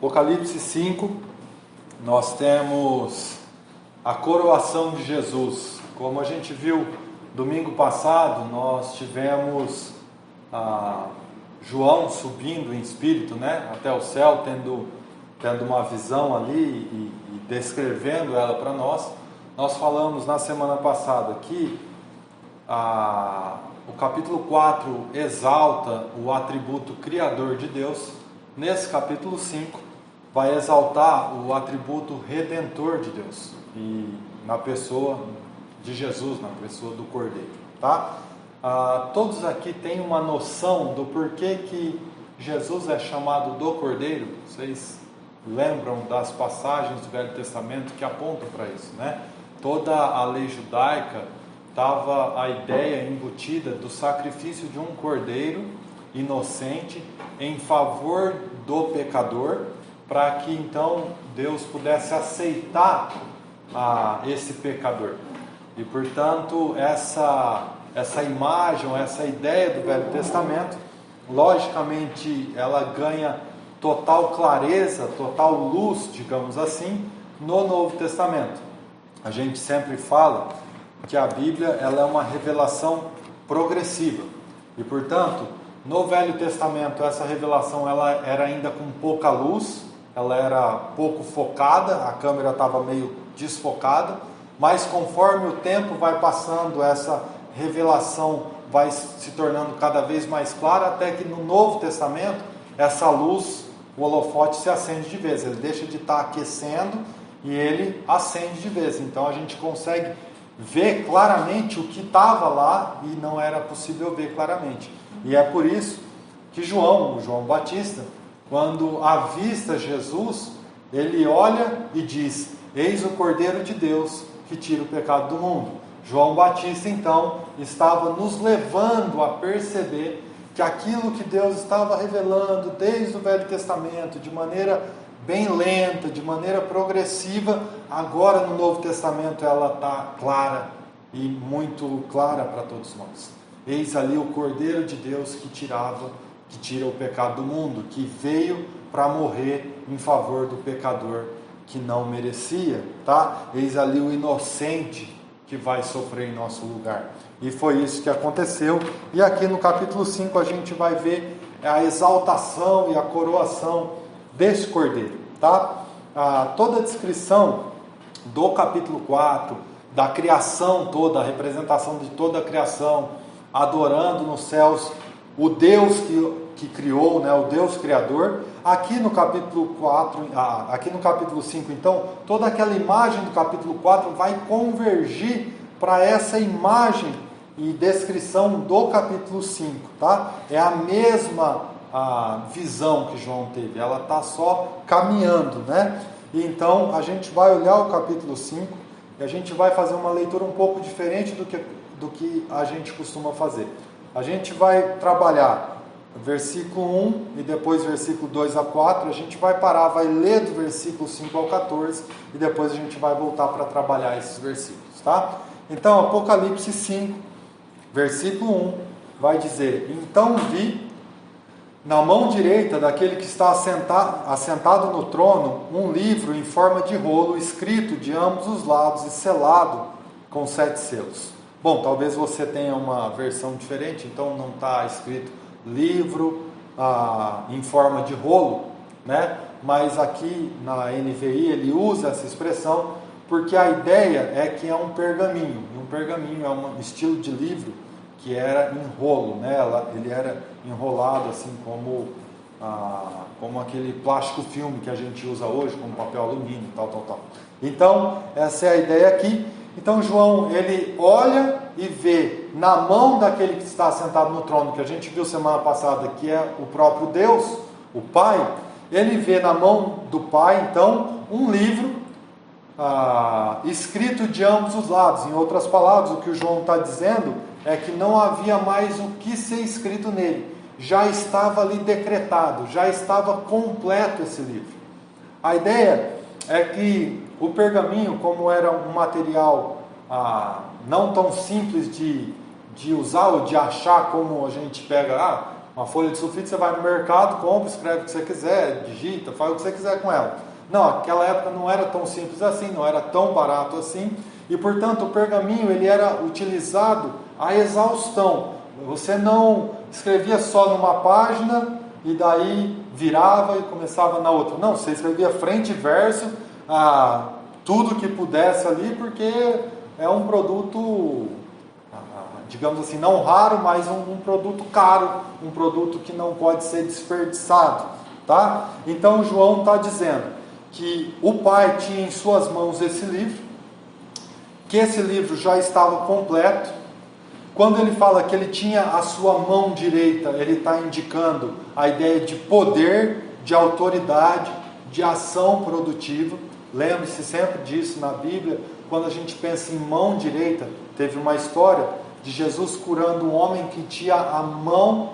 Apocalipse 5, nós temos a coroação de Jesus. Como a gente viu domingo passado, nós tivemos João subindo em espírito, até o céu, tendo uma visão ali e descrevendo ela para nós. Nós falamos na semana passada que o capítulo 4 exalta o atributo criador de Deus. Nesse capítulo 5 vai exaltar o atributo redentor de Deus, e na pessoa de Jesus, na pessoa do Cordeiro, tá? Todos aqui têm uma noção do porquê que Jesus é chamado do Cordeiro. Vocês lembram das passagens do Velho Testamento que apontam para isso, Toda a lei judaica estava a ideia embutida do sacrifício de um cordeiro inocente em favor do pecador, para que então Deus pudesse aceitar esse pecador. E portanto essa imagem, essa ideia do Velho Testamento, logicamente ela ganha total clareza, total luz, digamos assim, no Novo Testamento. A gente sempre fala que a Bíblia ela é uma revelação progressiva, e portanto no Velho Testamento essa revelação ela era ainda com pouca luz, ela era pouco focada, a câmera estava meio desfocada, mas conforme o tempo vai passando, essa revelação vai se tornando cada vez mais clara, até que no Novo Testamento essa luz, o holofote se acende de vez, ele deixa de estar aquecendo e ele acende de vez. Então a gente consegue ver claramente o que estava lá e não era possível ver claramente. E é por isso que o João Batista, quando avista Jesus, ele olha e diz: eis o Cordeiro de Deus que tira o pecado do mundo. João Batista então estava nos levando a perceber que aquilo que Deus estava revelando desde o Velho Testamento, de maneira bem lenta, de maneira progressiva, agora no Novo Testamento ela está clara e muito clara para todos nós. Eis ali o Cordeiro de Deus que tira o pecado do mundo, que veio para morrer em favor do pecador que não merecia, tá? Eis ali o inocente que vai sofrer em nosso lugar. E foi isso que aconteceu. E aqui no capítulo 5 a gente vai ver a exaltação e a coroação desse Cordeiro, tá? Toda a descrição do capítulo 4, da criação toda, a representação de toda a criação, adorando nos céus o Deus que criou, o Deus Criador. Aqui no capítulo 4, aqui no capítulo 5, então, toda aquela imagem do capítulo 4 vai convergir para essa imagem e descrição do capítulo 5, tá? É a mesma visão que João teve, ela está só caminhando, E então a gente vai olhar o capítulo 5 e a gente vai fazer uma leitura um pouco diferente do que a gente costuma fazer. A gente vai trabalhar versículo 1 e depois versículo 2 a 4, a gente vai parar, vai ler do versículo 5 ao 14 e depois a gente vai voltar para trabalhar esses versículos, tá? Então, Apocalipse 5, versículo 1, vai dizer: então vi na mão direita daquele que está assentado no trono um livro em forma de rolo, escrito de ambos os lados e selado com 7 selos. Bom, talvez você tenha uma versão diferente, então não está escrito livro em forma de rolo, Mas aqui na NVI ele usa essa expressão porque a ideia é que é um pergaminho. E um pergaminho é um estilo de livro que era em rolo, Ele era enrolado assim como aquele plástico filme que a gente usa hoje, como papel alumínio, tal. Então, essa é a ideia aqui. Então João, ele olha e vê na mão daquele que está sentado no trono, que a gente viu semana passada, que é o próprio Deus, o Pai. Ele vê na mão do Pai, então, um livro escrito de ambos os lados. Em outras palavras, o que o João está dizendo é que não havia mais o que ser escrito nele. Já estava ali decretado, já estava completo esse livro. A ideia é que o pergaminho, como era um material não tão simples de usar ou de achar, como a gente pega, Uma folha de sulfite você vai no mercado, compra, escreve o que você quiser, digita, faz o que você quiser com ela. Não, aquela época não era tão simples assim, não era tão barato assim, e portanto o pergaminho ele era utilizado à exaustão. Você não escrevia só numa página e daí virava e começava na outra. Não, você escrevia frente e verso, tudo que pudesse ali, porque é um produto, digamos assim, não raro, mas um produto caro, um produto que não pode ser desperdiçado, tá? Então João está dizendo que o pai tinha em suas mãos esse livro, que esse livro já estava completo. Quando ele fala que ele tinha a sua mão direita, ele está indicando a ideia de poder, de autoridade, de ação produtiva. Lembre-se sempre disso na Bíblia. Quando a gente pensa em mão direita, teve uma história de Jesus curando um homem que tinha a mão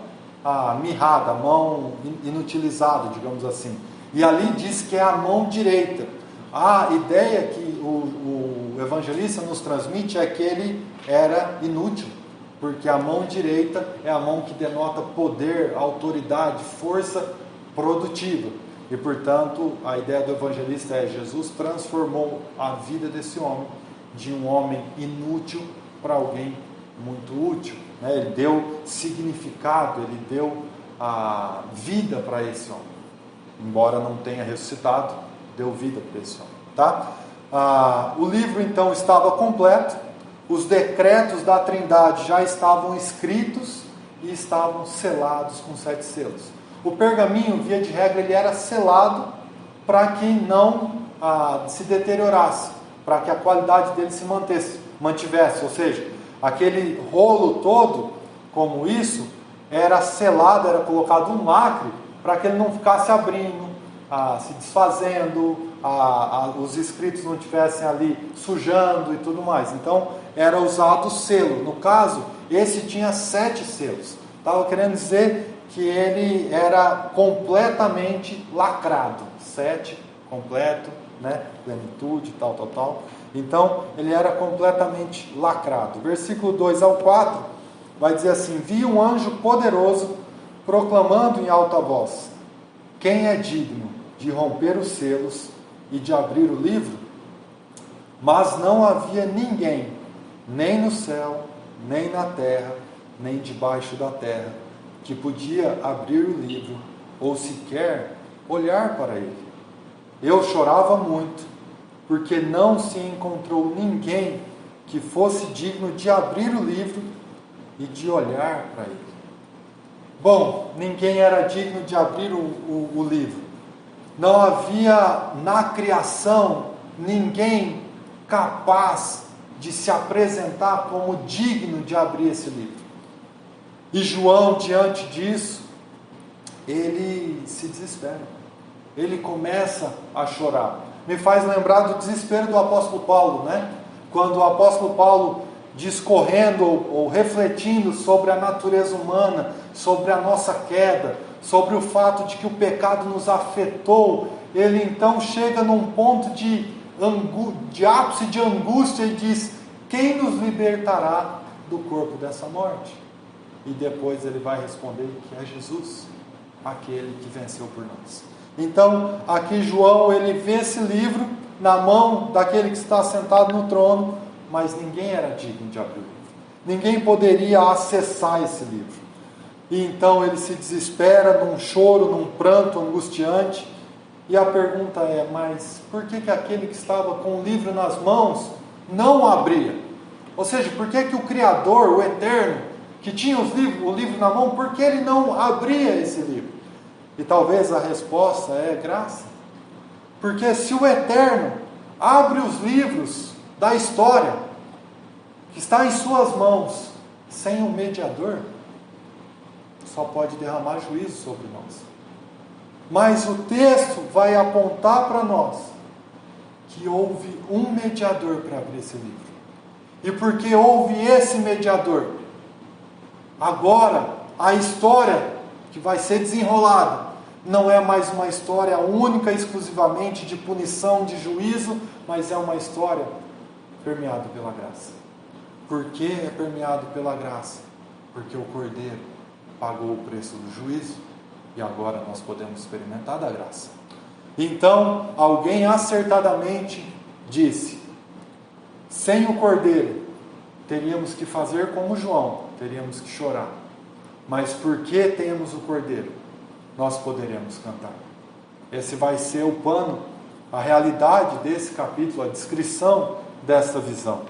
mirrada, a mão inutilizada, digamos assim. E ali diz que é a mão direita. A ideia que o evangelista nos transmite é que ele era inútil, porque a mão direita é a mão que denota poder, autoridade, força produtiva. E portanto, a ideia do evangelista é: Jesus transformou a vida desse homem de um homem inútil para alguém muito útil, né? Ele deu significado, ele deu a vida para esse homem. Embora não tenha ressuscitado, deu vida para esse homem, tá? O livro então estava completo, os decretos da Trindade já estavam escritos e estavam selados com 7 selos. O pergaminho, via de regra, ele era selado para que não se deteriorasse, para que a qualidade dele se mantivesse, ou seja, aquele rolo todo, como isso, era selado, era colocado um lacre, para que ele não ficasse abrindo, se desfazendo, os escritos não estivessem ali sujando e tudo mais. Então, era usado o selo. No caso, esse tinha 7 selos. Estava querendo dizer que ele era completamente lacrado. 7, completo, né? Plenitude, tal. Então, ele era completamente lacrado. Versículo 2 ao 4 vai dizer assim: vi um anjo poderoso proclamando em alta voz: quem é digno de romper os selos e de abrir o livro? Mas não havia ninguém, nem no céu, nem na terra, nem debaixo da terra, que podia abrir o livro ou sequer olhar para ele. Eu chorava muito, porque não se encontrou ninguém que fosse digno de abrir o livro e de olhar para ele. Bom, ninguém era digno de abrir o livro. Não havia na criação ninguém capaz de se apresentar como digno de abrir esse livro. E João, diante disso, ele se desespera. Ele começa a chorar. Me faz lembrar do desespero do apóstolo Paulo, né? Quando o apóstolo Paulo, discorrendo ou refletindo sobre a natureza humana, sobre a nossa queda, sobre o fato de que o pecado nos afetou, ele então chega num ponto de ápice de angústia e diz: quem nos libertará do corpo dessa morte? E depois ele vai responder que é Jesus, aquele que venceu por nós. Então, aqui João, ele vê esse livro na mão daquele que está sentado no trono, mas ninguém era digno de abrir o livro. Ninguém poderia acessar esse livro. E então ele se desespera num choro, num pranto angustiante. E a pergunta é: mas por que aquele que estava com o livro nas mãos não abria? Ou seja, por que o Criador, o Eterno, que tinha o livro na mão, por que ele não abria esse livro? E talvez a resposta é graça. Porque se o Eterno abre os livros da história, que está em suas mãos, sem um mediador, só pode derramar juízo sobre nós. Mas o texto vai apontar para nós que houve um mediador para abrir esse livro. E porque houve esse mediador, agora a história que vai ser desenrolada não é mais uma história única, exclusivamente de punição, de juízo, mas é uma história permeada pela graça. Por que é permeado pela graça? Porque o Cordeiro pagou o preço do juízo, e agora nós podemos experimentar da graça. Então, alguém acertadamente disse: sem o cordeiro, teríamos que fazer como João, teríamos que chorar. Mas porque temos o cordeiro, nós poderemos cantar. Esse vai ser o pano, a realidade desse capítulo, a descrição dessa visão.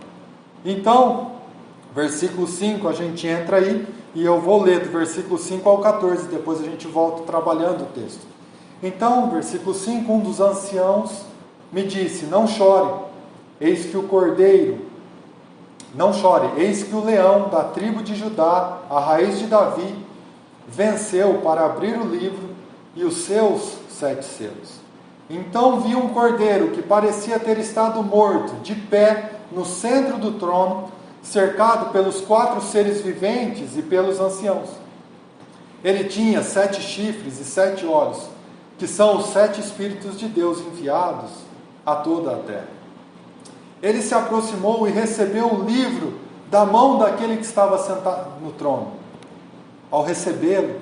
Então, versículo 5, a gente entra aí, e eu vou ler do versículo 5 ao 14, depois a gente volta trabalhando o texto. Então, versículo 5, um dos anciãos me disse: não chore, eis que o cordeiro, não chore, eis que o leão da tribo de Judá, a raiz de Davi, venceu para abrir o livro e os seus 7 selos. Então vi um cordeiro que parecia ter estado morto, de pé no centro do trono, cercado pelos 4 seres viventes e pelos anciãos. Ele tinha 7 chifres e 7 olhos, que são os 7 Espíritos de Deus enviados a toda a terra. Ele se aproximou e recebeu o livro da mão daquele que estava sentado no trono. Ao recebê-lo,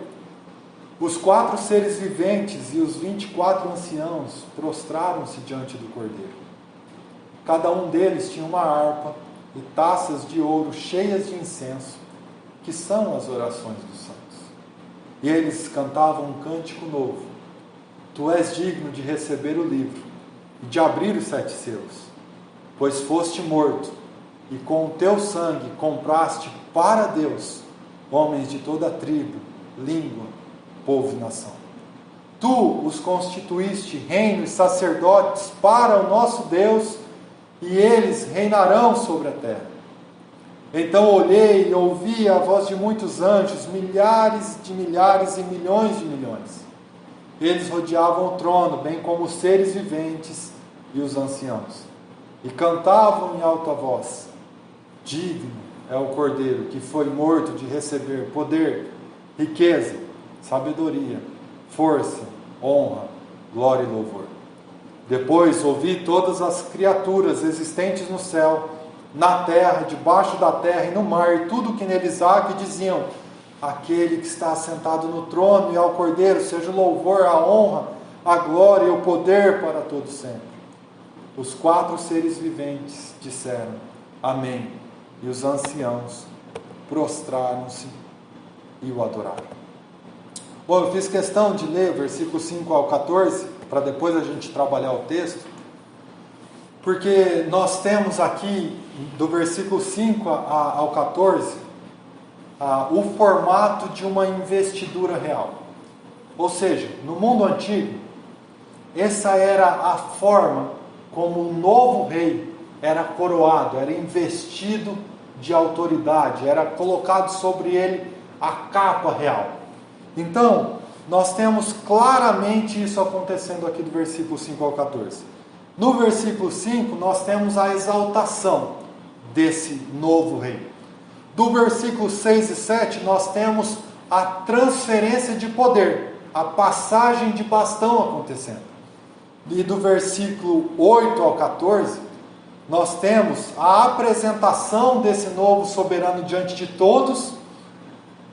os 4 seres viventes e os 24 anciãos prostraram-se diante do cordeiro. Cada um deles tinha uma harpa e taças de ouro cheias de incenso, que são as orações dos santos. E eles cantavam um cântico novo: tu és digno de receber o livro e de abrir os 7 selos, pois foste morto, e com o teu sangue compraste para Deus homens de toda tribo, língua, povo e nação. Tu os constituíste reino e sacerdotes para o nosso Deus, e eles reinarão sobre a terra. Então olhei e ouvi a voz de muitos anjos, milhares de milhares e milhões de milhões. Eles rodeavam o trono, bem como os seres viventes e os anciãos, e cantavam em alta voz: digno é o cordeiro que foi morto de receber poder, riqueza, sabedoria, força, honra, glória e louvor. Depois ouvi todas as criaturas existentes no céu, na terra, debaixo da terra e no mar, e tudo que neles há, que diziam: aquele que está assentado no trono e ao cordeiro seja o louvor, a honra, a glória e o poder para todos sempre. Os 4 seres viventes disseram: amém. E os anciãos prostraram-se e o adoraram. Bom, eu fiz questão de ler versículo 5 ao 14, para depois a gente trabalhar o texto, porque nós temos aqui, do versículo 5 ao 14, o formato de uma investidura real. Ou seja, no mundo antigo, essa era a forma como o novo rei era coroado, era investido de autoridade, era colocado sobre ele a capa real. Então, nós temos claramente isso acontecendo aqui do versículo 5 ao 14. No versículo 5, nós temos a exaltação desse novo rei. Do versículo 6 e 7, nós temos a transferência de poder, a passagem de bastão acontecendo. E do versículo 8 ao 14, nós temos a apresentação desse novo soberano diante de todos,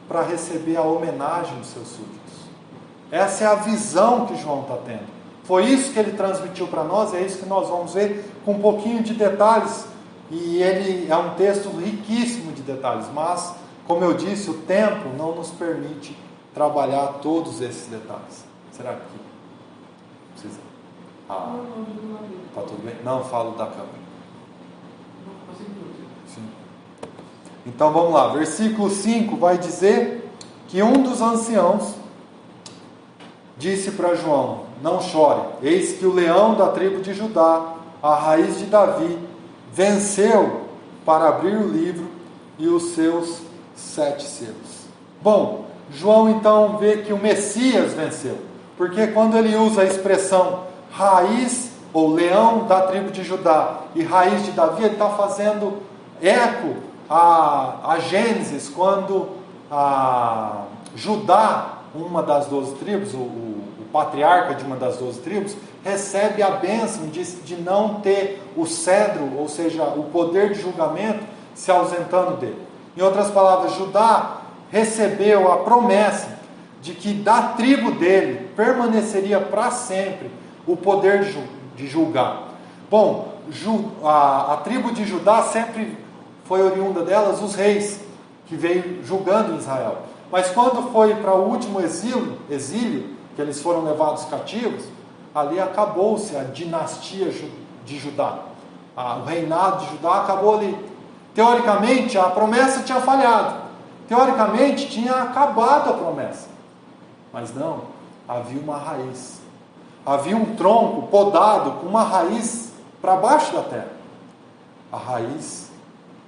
para receber a homenagem dos seus súditos. Essa é a visão que João está tendo. Foi isso que ele transmitiu para nós, é isso que nós vamos ver com um pouquinho de detalhes. E ele é um texto riquíssimo de detalhes, mas, como eu disse, o tempo não nos permite trabalhar todos esses detalhes. Será que precisa? Tá tudo bem? Não, falo da câmera. Sim. Então vamos lá, versículo 5 vai dizer que um dos anciãos disse para João: não chore, eis que o leão da tribo de Judá, a raiz de Davi, venceu para abrir o livro e os seus 7 selos. Bom, João então vê que o Messias venceu, porque quando ele usa a expressão raiz ou leão da tribo de Judá e raiz de Davi, ele está fazendo eco a Gênesis, quando Judá, uma das 12 tribos, o patriarca de uma das 12 tribos, recebe a bênção de não ter o cedro, ou seja, o poder de julgamento, se ausentando dele. Em outras palavras, Judá recebeu a promessa de que da tribo dele permaneceria para sempre o poder de julgar. Bom, a tribo de Judá sempre foi oriunda delas os reis, que veio julgando Israel. Mas quando foi para o último exílio, que eles foram levados cativos, ali acabou-se a dinastia de Judá. O reinado de Judá acabou ali. Teoricamente, a promessa tinha falhado. Teoricamente, tinha acabado a promessa. Mas não, havia uma raiz. Havia um tronco podado com uma raiz para baixo da terra. A raiz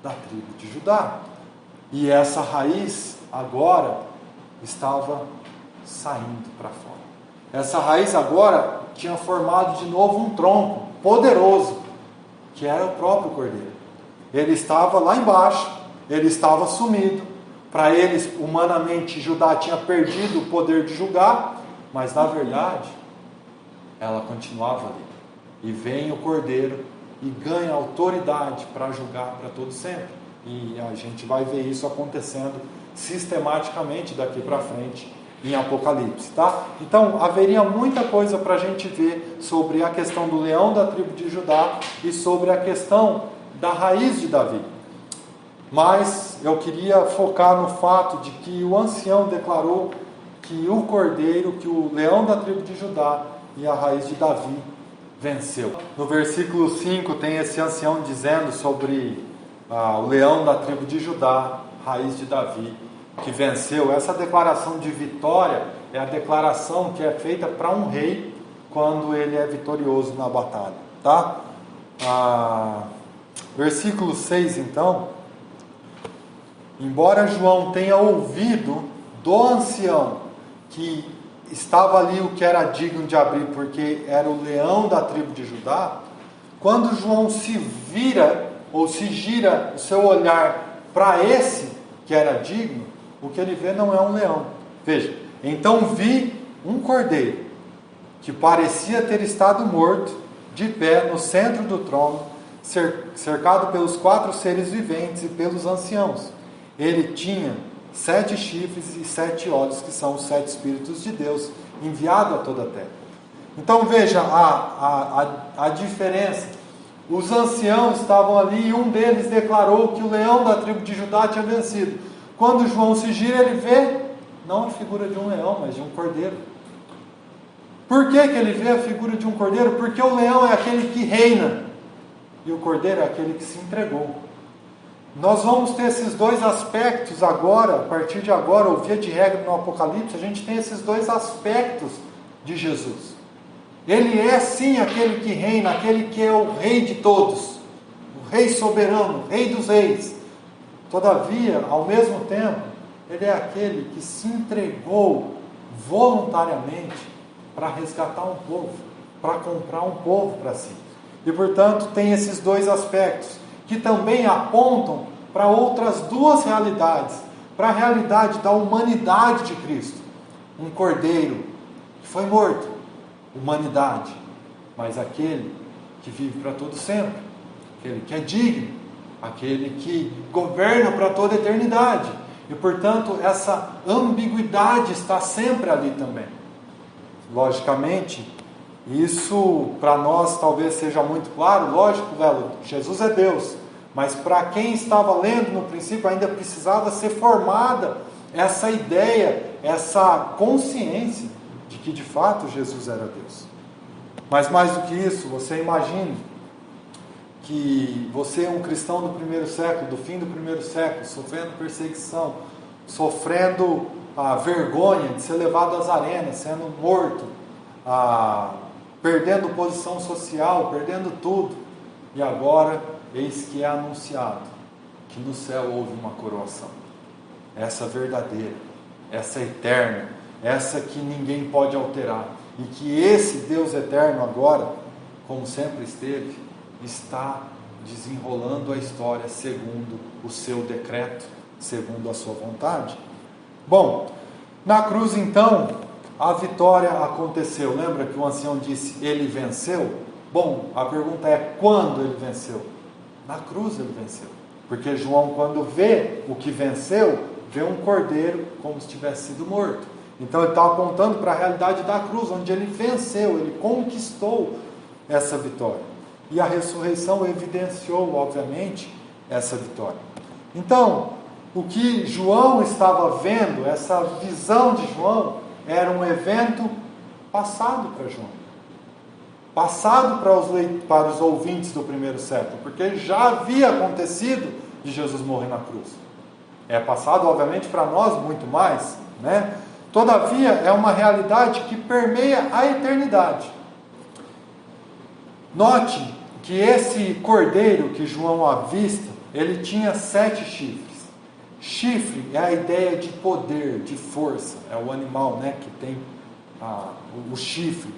da tribo de Judá. E essa raiz agora estava saindo para fora. Essa raiz agora tinha formado de novo um tronco poderoso, que era o próprio Cordeiro. Ele estava lá embaixo, ele estava sumido. Para eles, humanamente, Judá tinha perdido o poder de julgar, mas na verdade, ela continuava ali. E vem o Cordeiro e ganha autoridade para julgar para todo sempre. E a gente vai ver isso acontecendo sistematicamente daqui para frente em Apocalipse, tá? Então, haveria muita coisa para a gente ver sobre a questão do leão da tribo de Judá e sobre a questão da raiz de Davi. Mas eu queria focar no fato de que o ancião declarou que o cordeiro, que o leão da tribo de Judá e a raiz de Davi venceu. No versículo 5 tem esse ancião dizendo sobre o leão da tribo de Judá, raiz de Davi, que venceu. Essa declaração de vitória é a declaração que é feita para um rei quando ele é vitorioso na batalha, tá? Versículo 6 então. Embora João tenha ouvido do ancião que estava ali o que era digno de abrir, porque era o leão da tribo de Judá, quando João se vira ou se gira o seu olhar para esse que era digno, o que ele vê não é um leão. Veja, então vi um cordeiro que parecia ter estado morto, de pé no centro do trono, cercado pelos 4 seres viventes e pelos anciãos. Ele tinha 7 chifres e 7 olhos, que são os 7 Espíritos de Deus, enviados a toda a terra. Então veja a diferença. Os anciãos estavam ali e um deles declarou que o leão da tribo de Judá tinha vencido. Quando João se gira, ele vê, não a figura de um leão, mas de um cordeiro. Por que ele vê a figura de um cordeiro? Porque o leão é aquele que reina, e o cordeiro é aquele que se entregou. Nós vamos ter esses dois aspectos agora, a partir de agora, ou via de regra no Apocalipse, a gente tem esses dois aspectos de Jesus. Ele é sim aquele que reina, aquele que é o rei de todos, o rei soberano, o rei dos reis. Todavia, ao mesmo tempo, ele é aquele que se entregou voluntariamente para resgatar um povo, para comprar um povo para si. E portanto tem esses dois aspectos, que também apontam para outras duas realidades. Para a realidade da humanidade de Cristo. Um cordeiro que foi morto, humanidade. Mas aquele que vive para todo sempre. Aquele que é digno. Aquele que governa para toda a eternidade. E portanto essa ambiguidade está sempre ali também. Logicamente, isso para nós talvez seja muito claro. Lógico, Jesus é Deus. Mas para quem estava lendo no princípio, ainda precisava ser formada essa ideia, essa consciência de que de fato Jesus era Deus. Mas mais do que isso, você imagine que você é um cristão do primeiro século, do fim do primeiro século, sofrendo perseguição, sofrendo a vergonha de ser levado às arenas, sendo morto, perdendo posição social, perdendo tudo, e agora eis que é anunciado que no céu houve uma coroação, essa verdadeira, essa eterna, essa que ninguém pode alterar, e que esse Deus eterno agora, como sempre esteve, está desenrolando a história segundo o seu decreto, segundo a sua vontade. Bom, na cruz então, a vitória aconteceu. Lembra que o ancião disse, ele venceu? Bom, a pergunta é, quando ele venceu? Na cruz ele venceu. Porque João, quando vê o que venceu, vê um cordeiro como se tivesse sido morto. Então ele está apontando para a realidade da cruz, onde ele venceu, ele conquistou essa vitória. E a ressurreição evidenciou, obviamente, essa vitória. Então, o que João estava vendo, essa visão de João, era um evento passado para João. Passado para os ouvintes do primeiro século, porque já havia acontecido de Jesus morrer na cruz. É passado, obviamente, para nós muito mais, né? Todavia, é uma realidade que permeia a eternidade. Note que esse cordeiro que João avista, ele tinha 7 chifres. Chifre é a ideia de poder, de força. É o animal, né, que tem o chifre.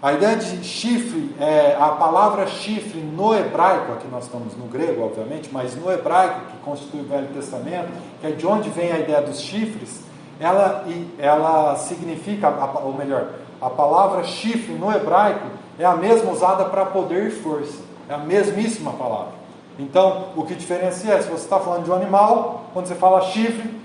A ideia de chifre, a palavra chifre no hebraico, aqui nós estamos no grego, obviamente, mas no hebraico, que constitui o Velho Testamento, que é de onde vem a ideia dos chifres, ela significa, ou melhor, a palavra chifre no hebraico é a mesma usada para poder e força. É a mesmíssima palavra. Então, o que diferencia é, se você está falando de um animal, quando você fala chifre,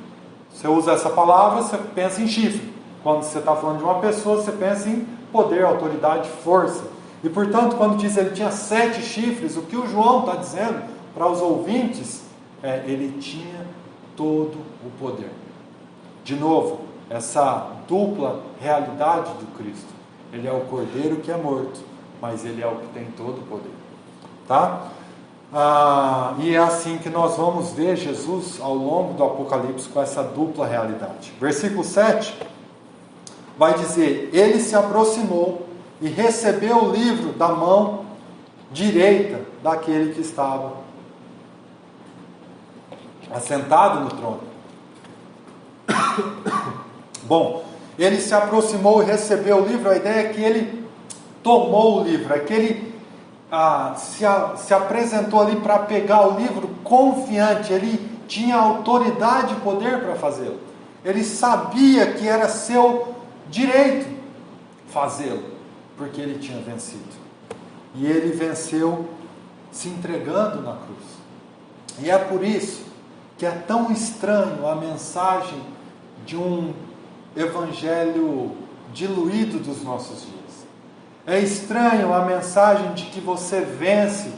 você usa essa palavra, você pensa em chifre. Quando você está falando de uma pessoa, você pensa em poder, autoridade, força. E, portanto, quando diz que ele tinha 7 chifres, o que o João está dizendo para os ouvintes ele tinha todo o poder. De novo, essa dupla realidade do Cristo. Ele é o cordeiro que é morto, mas ele é o que tem todo o poder. Tá? E é assim que nós vamos ver Jesus ao longo do Apocalipse com essa dupla realidade. Versículo 7 vai dizer: ele se aproximou e recebeu o livro da mão direita daquele que estava assentado no trono. Bom, ele se aproximou e recebeu o livro. A ideia é que ele tomou o livro, é que ele se apresentou ali para pegar o livro confiante. Ele tinha autoridade e poder para fazê-lo. Ele sabia que era seu direito fazê-lo, porque ele tinha vencido. E ele venceu se entregando na cruz. E é por isso que é tão estranho a mensagem de um evangelho diluído dos nossos dias. É estranho a mensagem de que você vence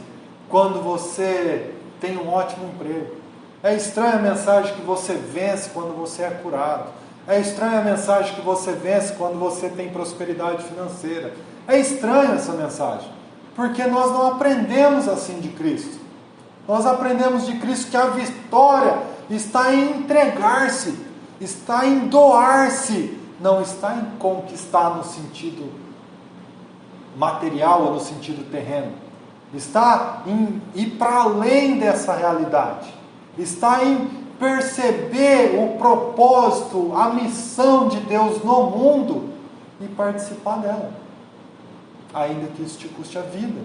quando você tem um ótimo emprego. É estranha a mensagem que você vence quando você é curado. É estranha a mensagem que você vence quando você tem prosperidade financeira. É estranha essa mensagem, porque nós não aprendemos assim de Cristo. Nós aprendemos de Cristo que a vitória está em entregar-se, está em doar-se, não está em conquistar no sentido material ou no sentido terreno. Está em ir para além dessa realidade. Está em perceber o propósito, a missão de Deus no mundo e participar dela. Ainda que isso te custe a vida,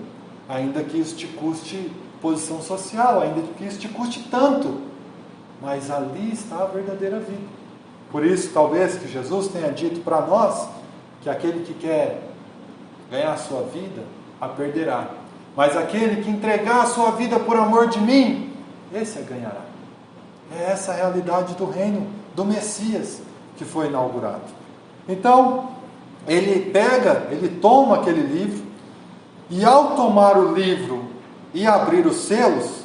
ainda que isso te custe posição social, ainda que isso te custe tanto, mas ali está a verdadeira vida. Por isso, talvez, que Jesus tenha dito para nós que aquele que quer ganhar a sua vida, a perderá. Mas aquele que entregar a sua vida por amor de mim, esse a ganhará. É essa a realidade do reino do Messias que foi inaugurado. Então, ele toma aquele livro, e ao tomar o livro e abrir os selos,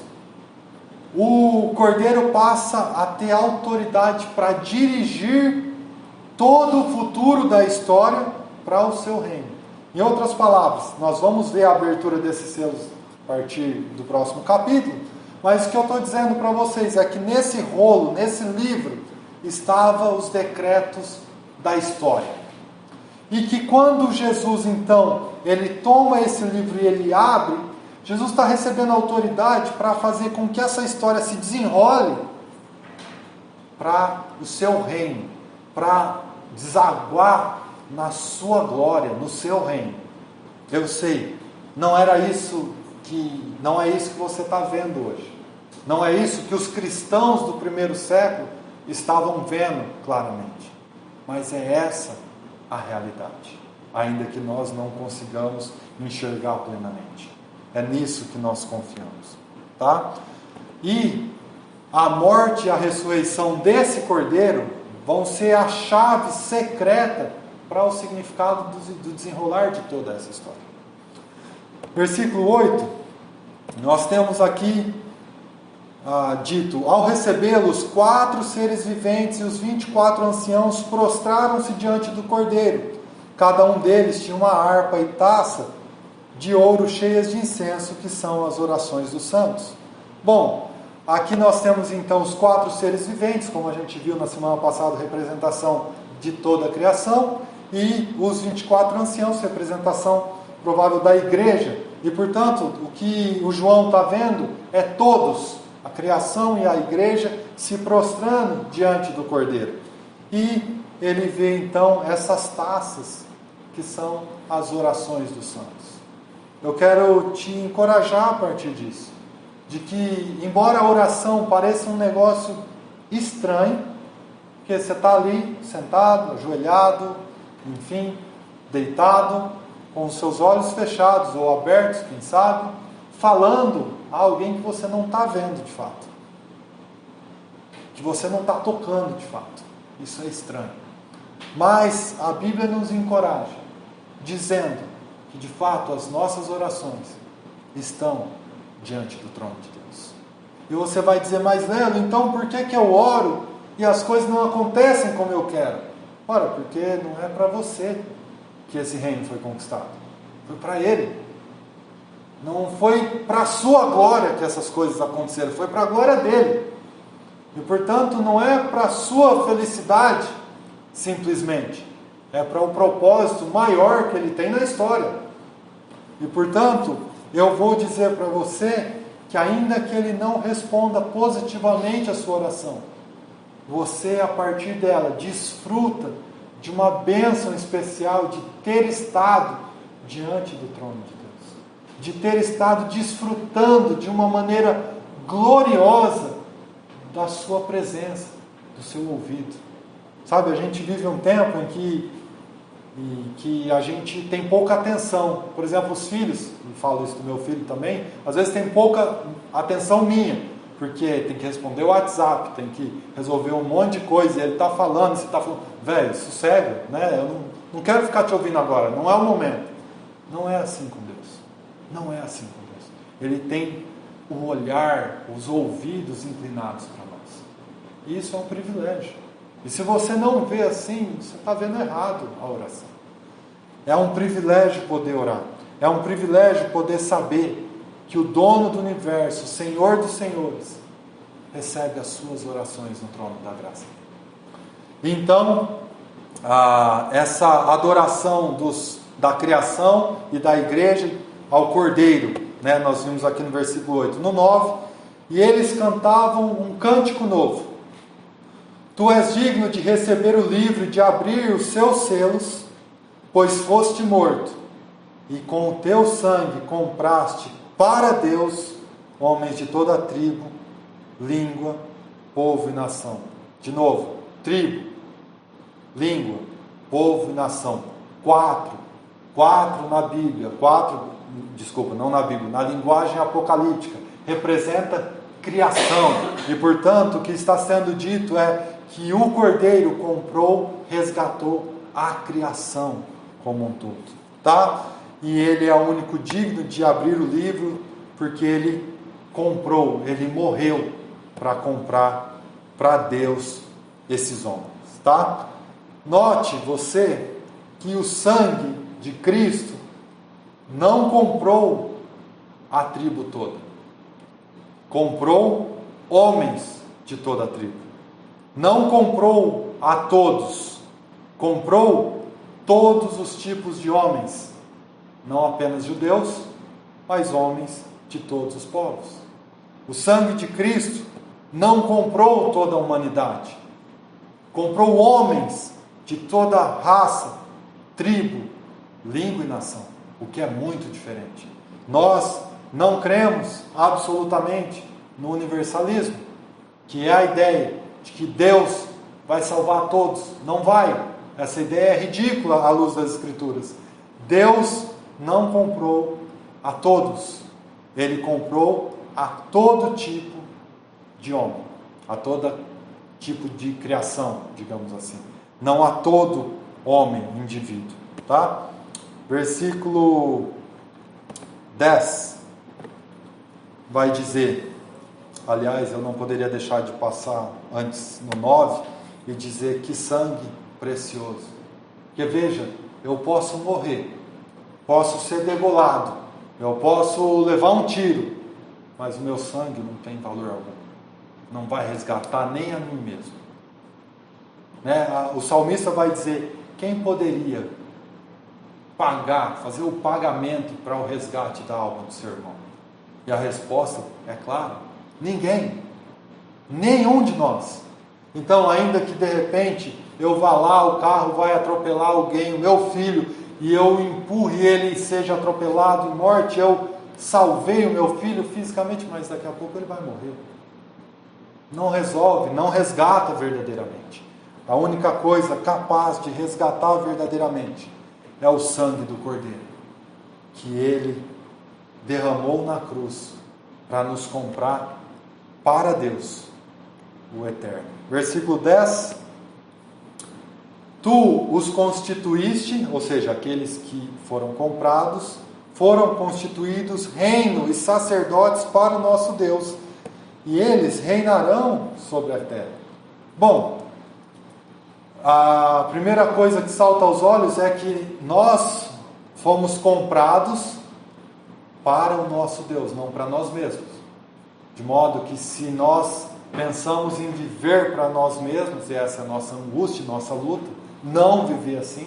o cordeiro passa a ter autoridade para dirigir todo o futuro da história para o seu reino. Em outras palavras, nós vamos ver a abertura desses selos a partir do próximo capítulo, mas o que eu estou dizendo para vocês é que nesse rolo, nesse livro, estavam os decretos da história. E que quando Jesus, então, ele toma esse livro e ele abre, Jesus está recebendo autoridade para fazer com que essa história se desenrole para o seu reino, para desaguar na sua glória, no seu reino. Eu sei, não é isso que você está vendo hoje. Não é isso que os cristãos do primeiro século estavam vendo claramente. Mas é essa a realidade, ainda que nós não consigamos enxergar plenamente. É nisso que nós confiamos, tá? E a morte e a ressurreição desse cordeiro vão ser a chave secreta para o significado do desenrolar de toda essa história. Versículo 8, nós temos aqui dito: ao recebê-lo, os 4 seres viventes e os 24 anciãos prostraram-se diante do cordeiro. Cada um deles tinha uma harpa e taça de ouro cheias de incenso, que são as orações dos santos. Bom, aqui nós temos então os 4 seres viventes, como a gente viu na semana passada, representação de toda a criação, e os 24 anciãos, representação provável da igreja. E portanto, o que o João está vendo é todos, a criação e a igreja, se prostrando diante do cordeiro. E ele vê então essas taças, que são as orações dos santos. Eu quero te encorajar a partir disso, de que, embora a oração pareça um negócio estranho, porque você está ali, sentado, ajoelhado, enfim, deitado, com os seus olhos fechados ou abertos, quem sabe, falando a alguém que você não está vendo de fato, que você não está tocando de fato. Isso é estranho. Mas a Bíblia nos encoraja, dizendo que de fato as nossas orações estão diante do trono de Deus. E você vai dizer: mas Lelo, então por que eu oro e as coisas não acontecem como eu quero? Ora, porque não é para você que esse reino foi conquistado, foi para Ele. Não foi para a sua glória que essas coisas aconteceram, foi para a glória dele. E portanto não é para a sua felicidade simplesmente, é para o propósito maior que ele tem na história. E portanto eu vou dizer para você que, ainda que ele não responda positivamente a sua oração, você, a partir dela, desfruta de uma bênção especial de ter estado diante do trono de Deus, de ter estado desfrutando de uma maneira gloriosa da sua presença, do seu ouvido. Sabe, a gente vive um tempo em que a gente tem pouca atenção. Por exemplo, os filhos, e falo isso do meu filho também, às vezes tem pouca atenção minha, porque tem que responder o WhatsApp, tem que resolver um monte de coisa, e ele está falando, você está falando: velho, sossega, né? Eu não quero ficar te ouvindo agora, não é o momento. Não é assim com Deus. Não é assim com Deus. Ele tem o olhar, os ouvidos inclinados para nós. E isso é um privilégio. E se você não vê assim, você está vendo errado a oração. É um privilégio poder orar. É um privilégio poder saber que o dono do universo, o Senhor dos senhores, recebe as suas orações no trono da graça. Então, essa adoração da criação e da igreja ao Cordeiro, né, nós vimos aqui no versículo 8. No 9, e eles cantavam um cântico novo. Tu és digno de receber o livro e de abrir os seus selos, pois foste morto, e com o teu sangue compraste para Deus homens de toda a tribo, língua, povo e nação. De novo, tribo, língua, povo e nação. 4 na Bíblia, não na Bíblia, na linguagem apocalíptica, representa criação. E portanto o que está sendo dito é que o Cordeiro comprou, resgatou a criação como um todo, tá? E ele é o único digno de abrir o livro, porque ele comprou, ele morreu para comprar para Deus esses homens, tá? Note você que o sangue de Cristo não comprou a tribo toda, comprou homens de toda a tribo. Não comprou a todos, comprou todos os tipos de homens, não apenas judeus, mas homens de todos os povos. O sangue de Cristo não comprou toda a humanidade, comprou homens de toda raça, tribo, língua e nação, o que é muito diferente. Nós não cremos absolutamente no universalismo, que é a ideia de que Deus vai salvar todos. Não vai. Essa ideia é ridícula à luz das Escrituras. Deus não comprou a todos. Ele comprou a todo tipo de homem. a todo tipo de criação, digamos assim, não a todo homem, indivíduo, tá? Versículo 10 vai dizer, aliás, eu não poderia deixar de passar antes no 9 e dizer que sangue precioso. Porque veja, eu posso morrer, posso ser degolado, eu posso levar um tiro, mas o meu sangue não tem valor algum. Não vai resgatar nem a mim mesmo. Né? O salmista vai dizer, quem poderia pagar, fazer o pagamento para o resgate da alma do seu irmão? E a resposta é clara, ninguém, nenhum de nós. Então, ainda que de repente eu vá lá, o carro vai atropelar alguém, o meu filho, e eu empurre ele e seja atropelado em morte, eu salvei o meu filho fisicamente, mas daqui a pouco ele vai morrer. Não resolve, não resgata verdadeiramente. A única coisa capaz de resgatar verdadeiramente é o sangue do Cordeiro, que ele derramou na cruz para nos comprar para Deus, o eterno. Versículo 10: Tu os constituíste, ou seja, aqueles que foram comprados, foram constituídos reino e sacerdotes para o nosso Deus, e eles reinarão sobre a terra. Bom, a primeira coisa que salta aos olhos é que nós fomos comprados para o nosso Deus, não para nós mesmos. De modo que se nós pensamos em viver para nós mesmos, e essa é a nossa angústia, nossa luta, não viver assim,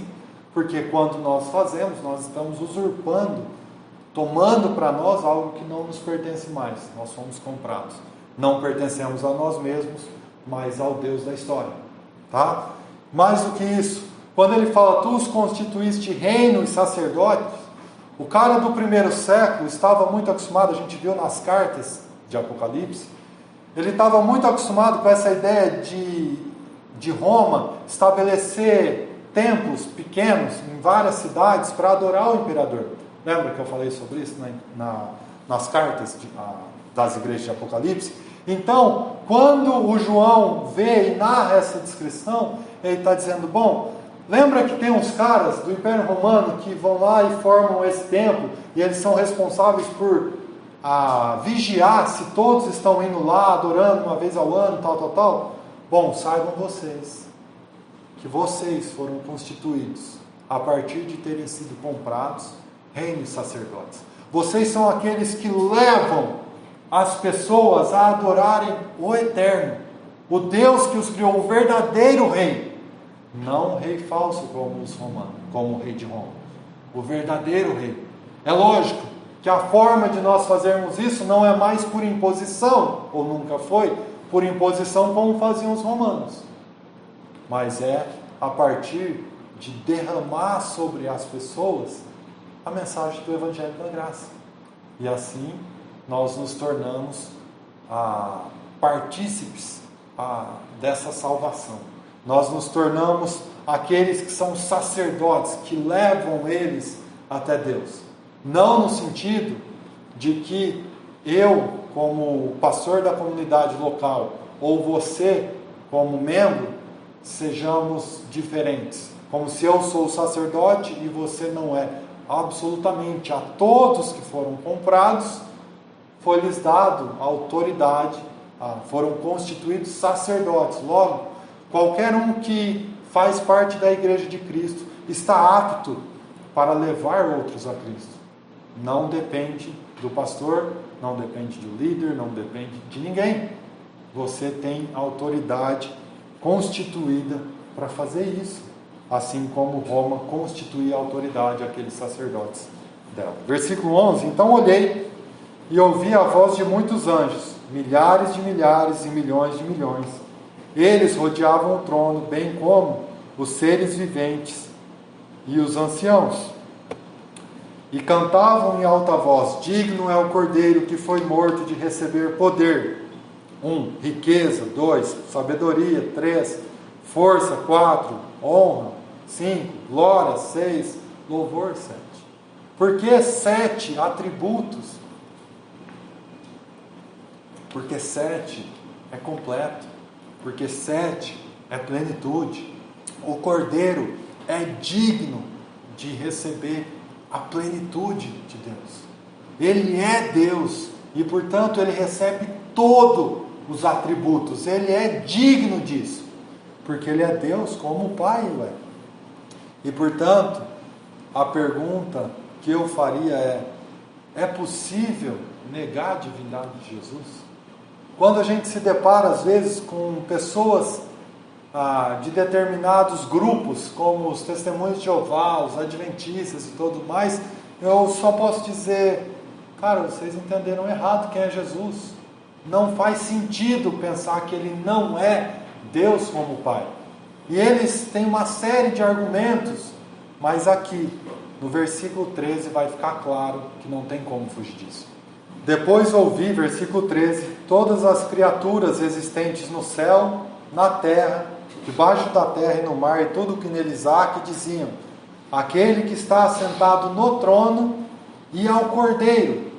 porque quando nós fazemos, nós estamos usurpando, tomando para nós algo que não nos pertence mais. Nós fomos comprados. Não pertencemos a nós mesmos, mas ao Deus da história. Tá? Mais do que isso, quando ele fala, tu os constituíste reino e sacerdotes, o cara do primeiro século estava muito acostumado, a gente viu nas cartas de Apocalipse, ele estava muito acostumado com essa ideia de Roma estabelecer templos pequenos em várias cidades para adorar o imperador. Lembra que eu falei sobre isso nas cartas das igrejas de Apocalipse? Então, quando o João vê e narra essa descrição, ele está dizendo, bom, lembra que tem uns caras do Império Romano que vão lá e formam esse templo, e eles são responsáveis por vigiar se todos estão indo lá, adorando uma vez ao ano, tal. Bom, saibam vocês, que vocês foram constituídos, a partir de terem sido comprados, reino e sacerdotes. Vocês são aqueles que levam as pessoas a adorarem o Eterno, o Deus que os criou, o verdadeiro rei, não o rei falso como os romanos, como o rei de Roma, o verdadeiro rei. É lógico que a forma de nós fazermos isso não é mais por imposição, ou nunca foi, por imposição como faziam os romanos, mas é a partir de derramar sobre as pessoas a mensagem do Evangelho da Graça, e assim nós nos tornamos partícipes dessa salvação. Nós nos tornamos aqueles que são sacerdotes, que levam eles até Deus. Não no sentido de que eu, como pastor da comunidade local, ou você, como membro, sejamos diferentes. Como se eu sou o sacerdote e você não é. Absolutamente, a todos que foram comprados, foi-lhes dado a autoridade, foram constituídos sacerdotes. Logo, qualquer um que faz parte da Igreja de Cristo está apto para levar outros a Cristo. Não depende do pastor, não depende do líder, não depende de ninguém. Você tem autoridade constituída para fazer isso, assim como Roma constituía a autoridade àqueles sacerdotes dela. Versículo 11, então olhei e ouvi a voz de muitos anjos, milhares de milhares e milhões de milhões. Eles rodeavam o trono, bem como os seres viventes e os anciãos. E cantavam em alta voz, digno é o Cordeiro que foi morto de receber poder. 1. Riqueza. 2. Sabedoria. 3. Força. 4. Honra. 5. Glória. 6. Louvor. 7. Por que 7 atributos? Porque 7 é completo, porque 7 é plenitude. O Cordeiro é digno de receber a plenitude de Deus. Ele é Deus e, portanto, ele recebe todos os atributos. Ele é digno disso, porque ele é Deus como o Pai o é. E, portanto, a pergunta que eu faria é possível negar a divindade de Jesus? Quando a gente se depara, às vezes, com pessoas de determinados grupos, como os Testemunhos de Jeová, os Adventistas e tudo mais, eu só posso dizer, cara, vocês entenderam errado quem é Jesus. Não faz sentido pensar que ele não é Deus como Pai. E eles têm uma série de argumentos, mas aqui, no versículo 13, vai ficar claro que não tem como fugir disso. Depois ouvi, versículo 13, todas as criaturas existentes no céu, na terra, debaixo da terra e no mar, e tudo o que neles há, que diziam, aquele que está assentado no trono e ao Cordeiro,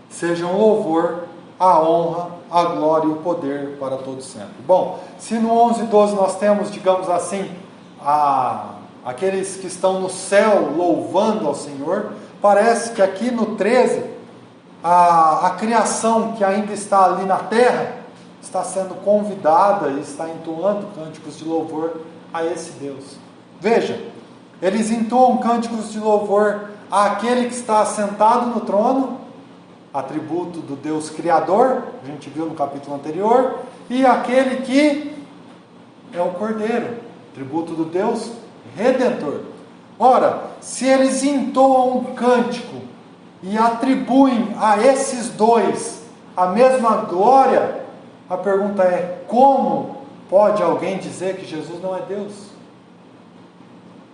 sejam louvor, a honra, a glória e o poder para todos sempre. Bom, se no 11 e 12 nós temos, digamos assim, aqueles que estão no céu louvando ao Senhor, parece que aqui no 13, a criação que ainda está ali na terra, está sendo convidada e está entoando cânticos de louvor a esse Deus. Veja, eles entoam cânticos de louvor àquele que está assentado no trono, atributo do Deus Criador, a gente viu no capítulo anterior, e aquele que é o Cordeiro, atributo do Deus Redentor. Ora, se eles entoam um cântico e atribuem a esses dois a mesma glória, a pergunta é, como pode alguém dizer que Jesus não é Deus?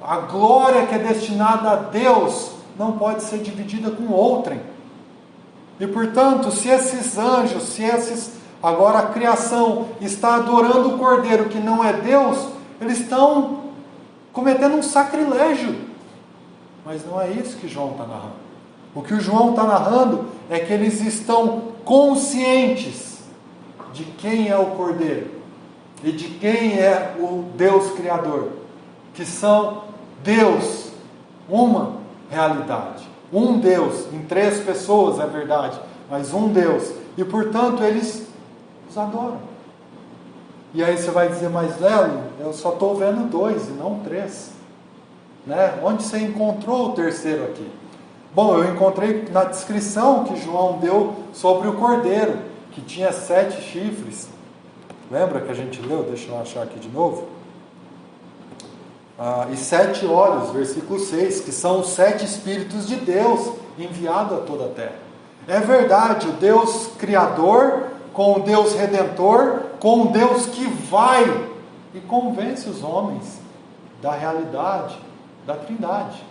A glória que é destinada a Deus não pode ser dividida com outrem. E portanto, se esses anjos, agora a criação está adorando o Cordeiro que não é Deus, eles estão cometendo um sacrilégio. Mas não é isso que João está narrando. O que o João está narrando é que eles estão conscientes de quem é o Cordeiro e de quem é o Deus Criador, que são Deus, uma realidade, um Deus, em 3 pessoas é verdade, mas um Deus, e portanto eles os adoram. E aí você vai dizer, mas Lelo, eu só estou vendo 2 e não 3, né? Onde você encontrou o terceiro aqui? Bom, eu encontrei na descrição que João deu sobre o Cordeiro, que tinha 7 chifres. Lembra que a gente leu? Deixa eu achar aqui de novo. E 7 olhos, versículo 6, que são os 7 Espíritos de Deus enviados a toda a terra. É verdade, o Deus Criador com o Deus Redentor, com o Deus que vai e convence os homens da realidade da Trindade.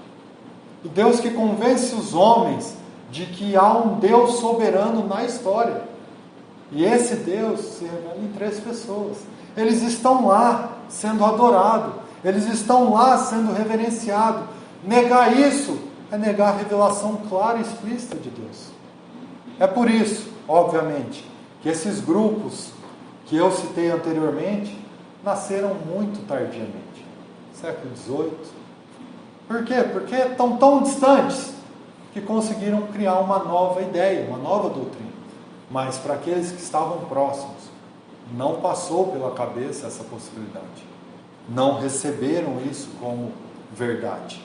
O Deus que convence os homens de que há um Deus soberano na história. E esse Deus se revela em 3 pessoas. Eles estão lá sendo adorados. Eles estão lá sendo reverenciados. Negar isso é negar a revelação clara e explícita de Deus. É por isso, obviamente, que esses grupos que eu citei anteriormente nasceram muito tardiamente. Século XVIII. Por quê? Porque estão tão distantes que conseguiram criar uma nova ideia, uma nova doutrina. Mas para aqueles que estavam próximos, não passou pela cabeça essa possibilidade. Não receberam isso como verdade.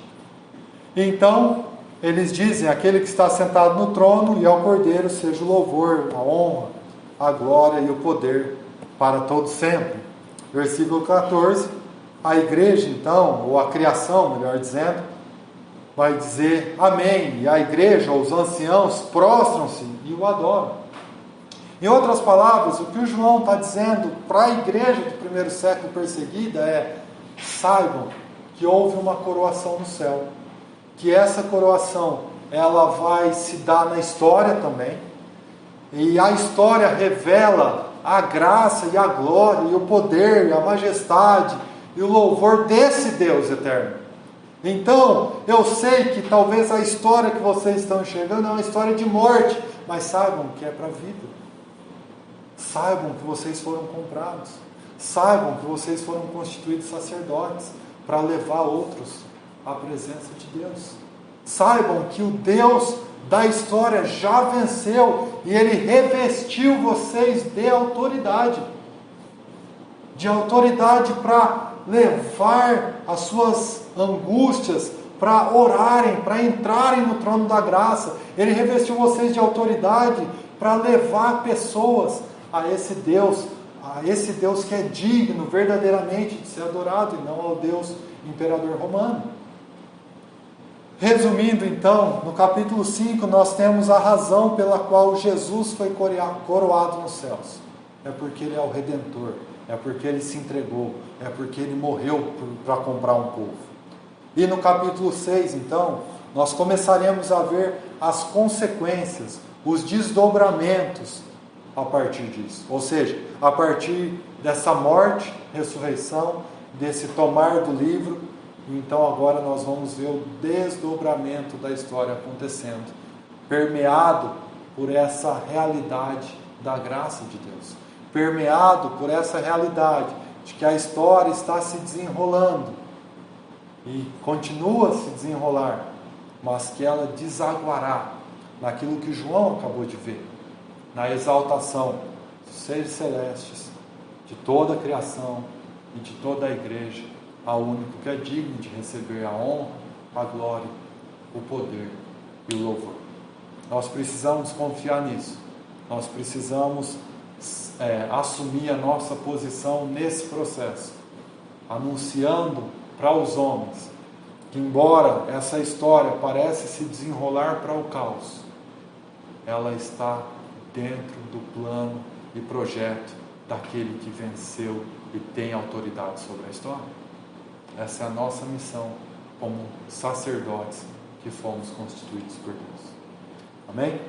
Então, eles dizem, aquele que está sentado no trono e ao Cordeiro, seja o louvor, a honra, a glória e o poder para todo sempre. Versículo 14, a igreja então, ou a criação, melhor dizendo, vai dizer amém. E a igreja, ou os anciãos, prostram-se e o adoram. Em outras palavras, o que o João está dizendo para a igreja do primeiro século perseguida é: saibam que houve uma coroação no céu, que essa coroação ela vai se dar na história também, e a história revela a graça e a glória e o poder e a majestade e o louvor desse Deus eterno. Então, eu sei que talvez a história que vocês estão enxergando é uma história de morte, mas saibam que é para a vida. Saibam que vocês foram comprados. Saibam que vocês foram constituídos sacerdotes para levar outros à presença de Deus. Saibam que o Deus da história já venceu e Ele revestiu vocês de autoridade. De autoridade para levar as suas angústias, para orarem, para entrarem no trono da graça. Ele revestiu vocês de autoridade para levar pessoas a esse Deus que é digno verdadeiramente de ser adorado e não ao Deus imperador romano. Resumindo então, no capítulo 5 nós temos a razão pela qual Jesus foi coroado nos céus. É porque Ele é o Redentor, é porque Ele se entregou, é porque Ele morreu para comprar um povo. E no capítulo 6 então, nós começaremos a ver as consequências, os desdobramentos a partir disso. Ou seja, a partir dessa morte, ressurreição, desse tomar do livro, então agora nós vamos ver o desdobramento da história acontecendo, permeado por essa realidade da graça de Deus, permeado por essa realidade de que a história está se desenrolando e continua a se desenrolar, mas que ela desaguará naquilo que João acabou de ver, na exaltação dos seres celestes, de toda a criação e de toda a igreja, ao único que é digno de receber a honra, a glória, o poder e o louvor. Nós precisamos confiar nisso. Nós precisamos assumir a nossa posição nesse processo, anunciando para os homens que, embora essa história pareça se desenrolar para o caos, ela está dentro do plano e projeto daquele que venceu e tem autoridade sobre a história. Essa é a nossa missão como sacerdotes que fomos constituídos por Deus. Amém?